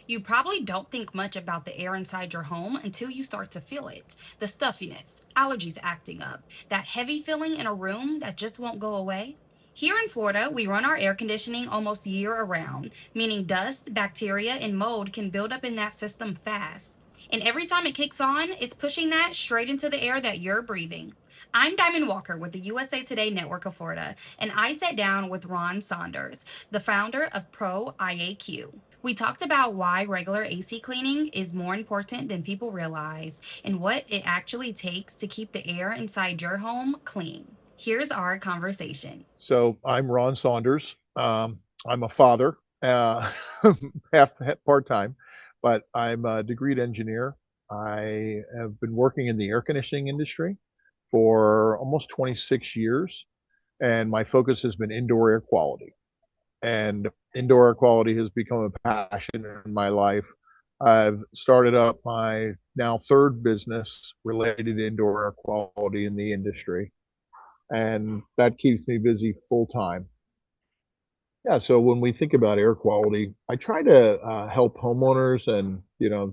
You probably don't think much about the air inside your home until you start to feel it. The stuffiness, allergies acting up, that heavy feeling in a room that just won't go away. Here in Florida, we run our air conditioning almost year around, meaning dust, bacteria, and mold can build up in that system fast. And every time it kicks on, it's pushing that straight into the air that you're breathing. I'm Diamond Walker with the USA Today Network of Florida, and I sat down with Ron Saunders, the founder of ProIAQ. We talked about why regular AC cleaning is more important than people realize and what it actually takes to keep the air inside your home clean. Here's our conversation. So I'm Ron Saunders. I'm a father, half part time, but I'm a degreed engineer. I have been working in the air conditioning industry for almost 26 years, and my focus has been indoor air quality. And indoor air quality has become a passion in my life. I've started up my now third business related to indoor air quality in the industry, and that keeps me busy full time. Yeah, so when we think about air quality, I try to help homeowners and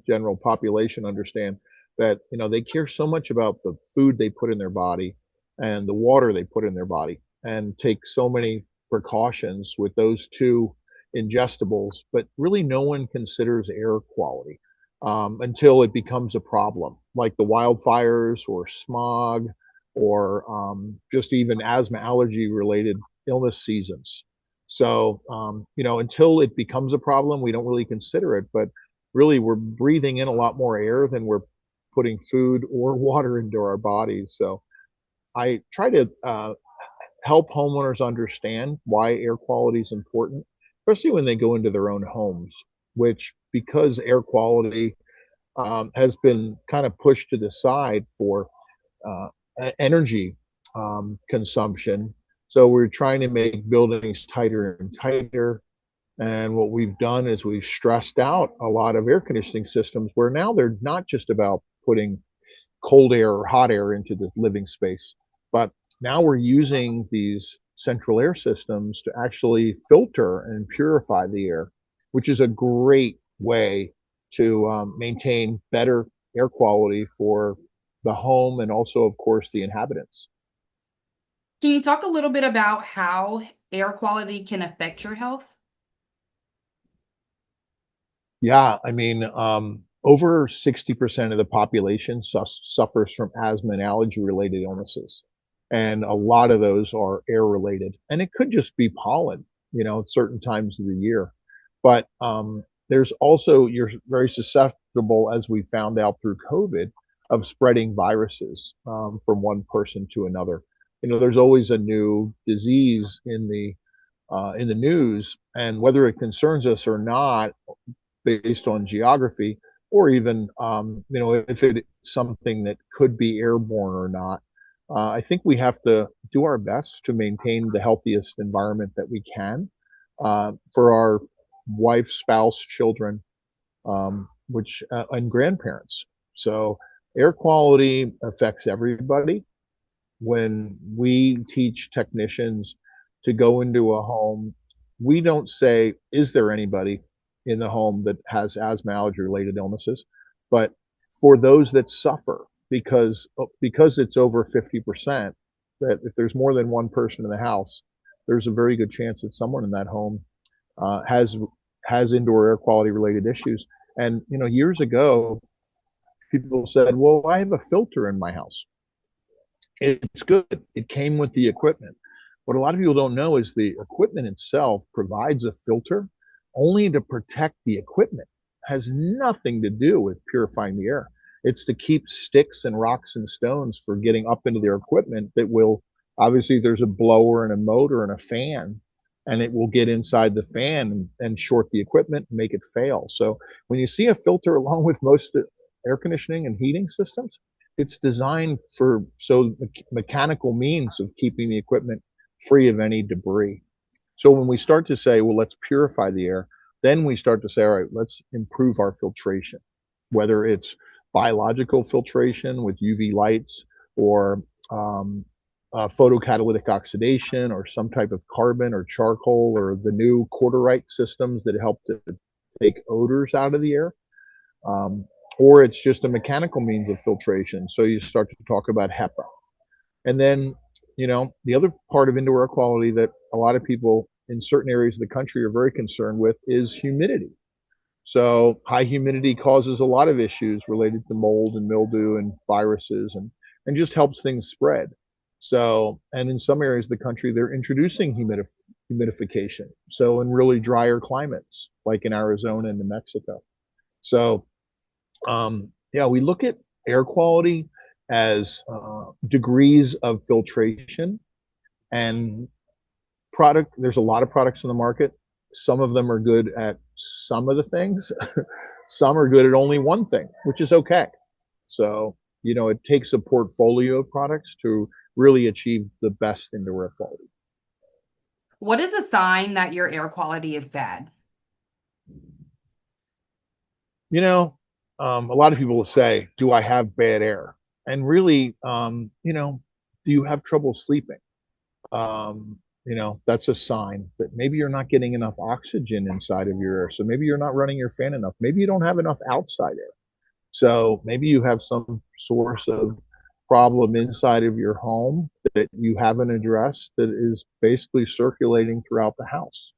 general population understand that they care so much about the food they put in their body and the water they put in their body, and take so many precautions with those two ingestibles, but really no one considers air quality until it becomes a problem, like the wildfires or smog or just even asthma allergy related illness seasons. So, until it becomes a problem, we don't really consider it. But really, we're breathing in a lot more air than we're putting food or water into our bodies. So, I try to help homeowners understand why air quality is important, especially when they go into their own homes, which, because air quality has been kind of pushed to the side for uh, energy consumption. So we're trying to make buildings tighter and tighter. And what we've done is we've stressed out a lot of air conditioning systems where now they're not just about putting cold air or hot air into the living space, but now we're using these central air systems to actually filter and purify the air, which is a great way to maintain better air quality for the home and also, of course, the inhabitants. Can you talk a little bit about how air quality can affect your health? Yeah, I mean, over 60% of the population suffers from asthma and allergy related illnesses. And a lot of those are air related. And it could just be pollen, at certain times of the year. But there's also, you're very susceptible, as we found out through COVID, of spreading viruses from one person to another. There's always a new disease in the news, and whether it concerns us or not, based on geography, or even if it's something that could be airborne or not. I think we have to do our best to maintain the healthiest environment that we can for our wife, spouse, children, which and grandparents. So air quality affects everybody. When we teach technicians to go into a home, we don't say, is there anybody in the home that has asthma allergy related illnesses? But for those that suffer, because it's over 50%, that if there's more than one person in the house, there's a very good chance that someone in that home uh, has has indoor air quality related issues. And years ago, people said, "Well, I have a filter in my house. It's good. It came with the equipment." What a lot of people don't know is the equipment itself provides a filter only to protect the equipment. It has nothing to do with purifying the air. It's to keep sticks and rocks and stones from getting up into their equipment that will, obviously, there's a blower and a motor and a fan, and it will get inside the fan and short the equipment and make it fail. So when you see a filter along with most air conditioning and heating systems, it's designed for mechanical means of keeping the equipment free of any debris. So when we start to say, well, let's purify the air, then we start to say, all right, let's improve our filtration, whether it's biological filtration with UV lights or photocatalytic oxidation or some type of carbon or charcoal or the new quarterite systems that help to take odors out of the air, um, or it's just a mechanical means of filtration. So you start to talk about HEPA. And then, the other part of indoor air quality that a lot of people in certain areas of the country are very concerned with is humidity. So high humidity causes a lot of issues related to mold and mildew and viruses and just helps things spread. So, and in some areas of the country, they're introducing humidification. So in really drier climates, like in Arizona and New Mexico. So, yeah, we look at air quality as degrees of filtration and product. There's a lot of products in the market. Some of them are good at some of the things. Some are good at only one thing, which is okay. So, it takes a portfolio of products to really achieve the best indoor air quality. What is a sign that your air quality is bad? A lot of people will say, do I have bad air? And really, do you have trouble sleeping? That's a sign that maybe you're not getting enough oxygen inside of your air. So maybe you're not running your fan enough. Maybe you don't have enough outside air. So maybe you have some source of problem inside of your home that you haven't addressed that is basically circulating throughout the house.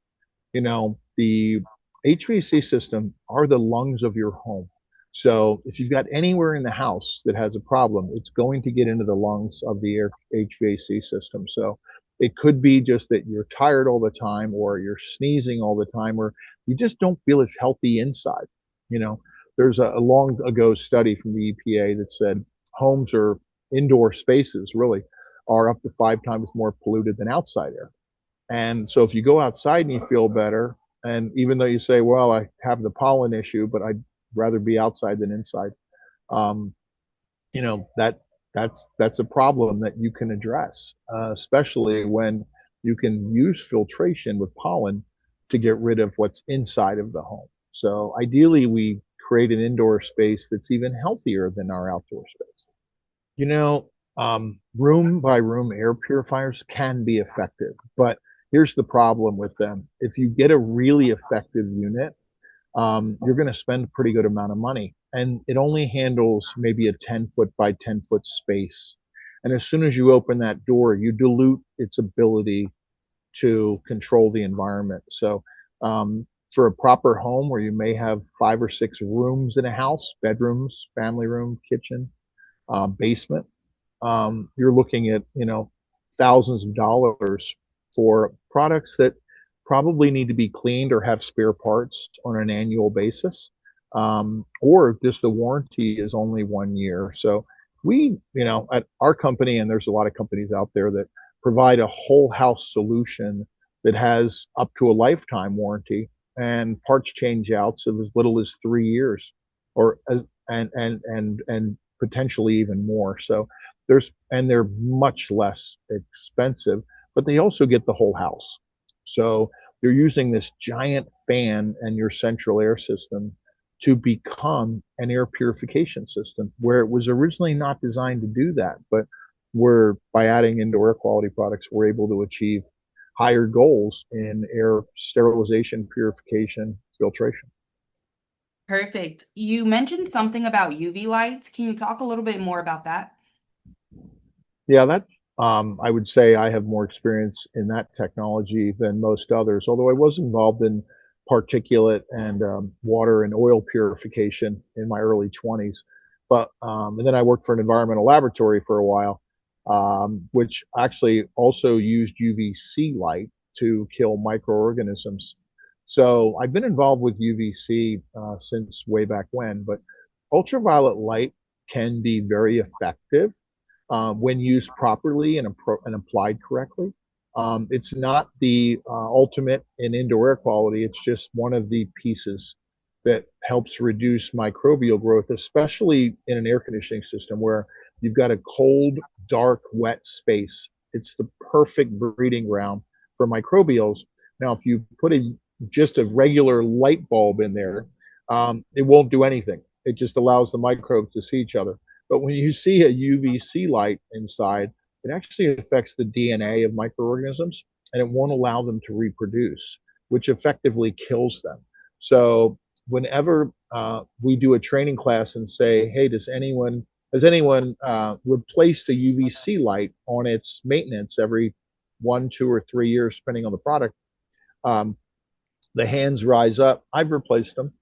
The HVAC system are the lungs of your home. So if you've got anywhere in the house that has a problem, it's going to get into the lungs of the HVAC system. So it could be just that you're tired all the time, or you're sneezing all the time, or you just don't feel as healthy inside. There's a long ago study from the EPA that said homes or indoor spaces really are up to 5 times more polluted than outside air. And so if you go outside and you feel better, and even though you say, well, I have the pollen issue, but I'd rather be outside than inside, um, that's a problem that you can address, especially when you can use filtration with pollen to get rid of what's inside of the home. So ideally, we create an indoor space that's even healthier than our outdoor space. Room by room air purifiers can be effective, but here's the problem with them. If you get a really effective unit, you're going to spend a pretty good amount of money, and it only handles maybe a 10-foot by 10-foot space. And as soon as you open that door, you dilute its ability to control the environment. So, for a proper home where you may have 5 or 6 rooms in a house, bedrooms, family room, kitchen, basement, you're looking at, thousands of dollars for products that probably need to be cleaned or have spare parts on an annual basis. Or just the warranty is only 1 year. So we, at our company, and there's a lot of companies out there that provide a whole house solution that has up to a lifetime warranty and parts change outs of as little as 3 years, or as and potentially even more. So they're much less expensive, but they also get the whole house. So you're using this giant fan and your central air system to become an air purification system, where it was originally not designed to do that. But by adding indoor air quality products, we're able to achieve higher goals in air sterilization, purification, filtration. Perfect. You mentioned something about UV lights. Can you talk a little bit more about that? Yeah, I would say I have more experience in that technology than most others, although I was involved in particulate and water and oil purification in my early 20s. And then I worked for an environmental laboratory for a while, which actually also used UVC light to kill microorganisms. So I've been involved with UVC since way back when, but ultraviolet light can be very effective when used properly and applied correctly. It's not the ultimate in indoor air quality. It's just one of the pieces that helps reduce microbial growth, especially in an air conditioning system where you've got a cold, dark, wet space. It's the perfect breeding ground for microbials. Now, if you put just a regular light bulb in there, it won't do anything. It just allows the microbes to see each other. But when you see a UVC light inside, it actually affects the DNA of microorganisms, and it won't allow them to reproduce, which effectively kills them. So whenever we do a training class and say, hey, has anyone replaced a UVC light on its maintenance every 1, 2, or 3 years, depending on the product? Um, the hands rise up. I've replaced them.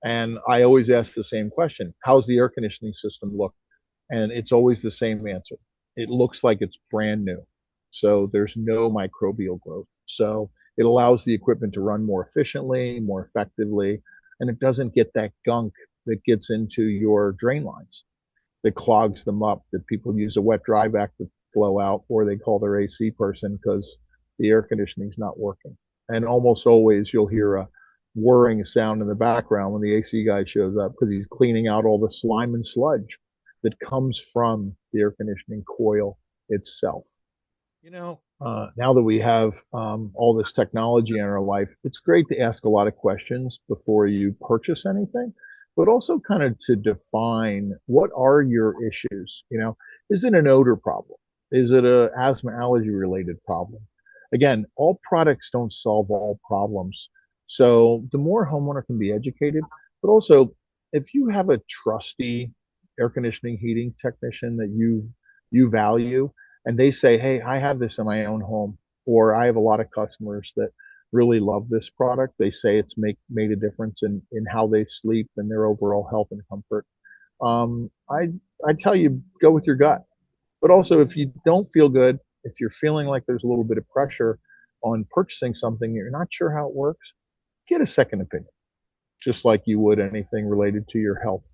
And I always ask the same question: how's the air conditioning system look? And it's always the same answer. It looks like it's brand new. So there's no microbial growth. So it allows the equipment to run more efficiently, more effectively, and it doesn't get that gunk that gets into your drain lines, that clogs them up, that people use a wet dry vac to flow out, or they call their AC person because the air conditioning's not working. And almost always you'll hear a whirring sound in the background when the AC guy shows up because he's cleaning out all the slime and sludge that comes from the air conditioning coil itself. Now that we have all this technology in our life, it's great to ask a lot of questions before you purchase anything, but also kind of to define what are your issues. Is it an odor problem? Is it a asthma allergy related problem? Again, all products don't solve all problems. So the more homeowner can be educated, but also if you have a trusty air conditioning heating technician that you value, and they say, hey, I have this in my own home, or I have a lot of customers that really love this product. They say it's made a difference in how they sleep and their overall health and comfort. I tell you, go with your gut. But also, if you don't feel good, if you're feeling like there's a little bit of pressure on purchasing something, you're not sure how it works, get a second opinion, just like you would anything related to your health.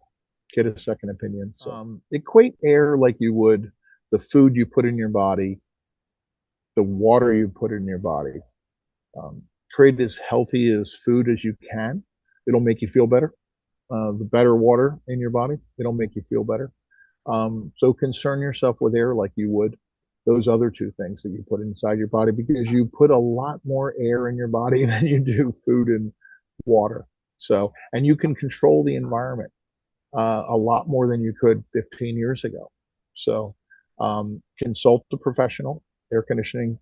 Get a second opinion. So equate air like you would the food you put in your body, the water you put in your body. Create as healthy as food as you can. It'll make you feel better. The better water in your body, it'll make you feel better. So concern yourself with air like you would those other two things that you put inside your body, because you put a lot more air in your body than you do food and water. So, and you can control the environment a lot more than you could 15 years ago. So consult the professional. Air conditioning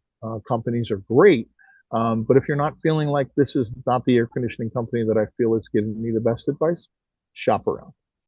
companies are great. But if you're not feeling like this is not the air conditioning company that I feel is giving me the best advice, shop around.